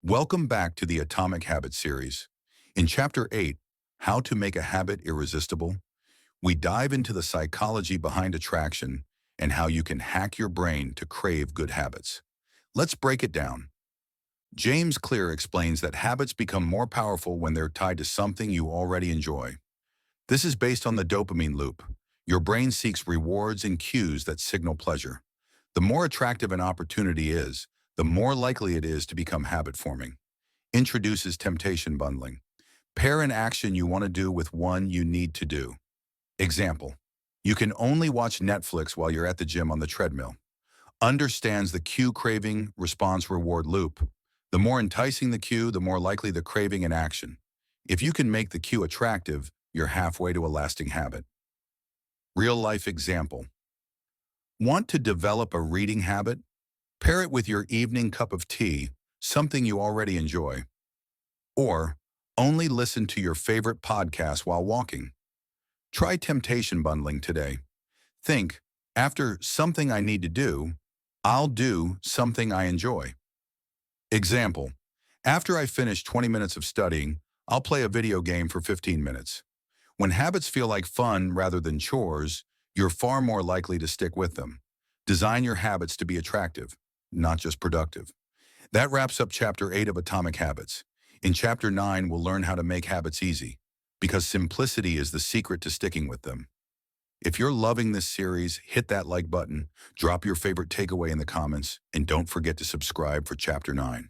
Welcome back to the Atomic Habits series. In Chapter 8, How to Make a Habit Irresistible, we dive into the psychology behind attraction and how you can hack your brain to crave good habits. Let's break it down. James Clear explains that habits become more powerful when they're tied to something you already enjoy. This is based on the dopamine loop. Your brain seeks rewards and cues that signal pleasure. The more attractive an opportunity is, the more likely it is to become habit-forming. Introduces temptation bundling. Pair an action you want to do with one you need to do. Example, you can only watch Netflix while you're at the gym on the treadmill. Understands the cue craving response reward loop. The more enticing the cue, the more likely the craving and action. If you can make the cue attractive, you're halfway to a lasting habit. Real-life example. Want to develop a reading habit? Pair it with your evening cup of tea, something you already enjoy. Or, only listen to your favorite podcast while walking. Try temptation bundling today. Think, after something I need to do, I'll do something I enjoy. Example, after I finish 20 minutes of studying, I'll play a video game for 15 minutes. When habits feel like fun rather than chores, you're far more likely to stick with them. Design your habits to be attractive, not just productive. That wraps up Chapter 8 of Atomic Habits. In Chapter 9, we'll learn how to make habits easy, because simplicity is the secret to sticking with them. If you're loving this series, hit that like button, drop your favorite takeaway in the comments, and don't forget to subscribe for Chapter 9.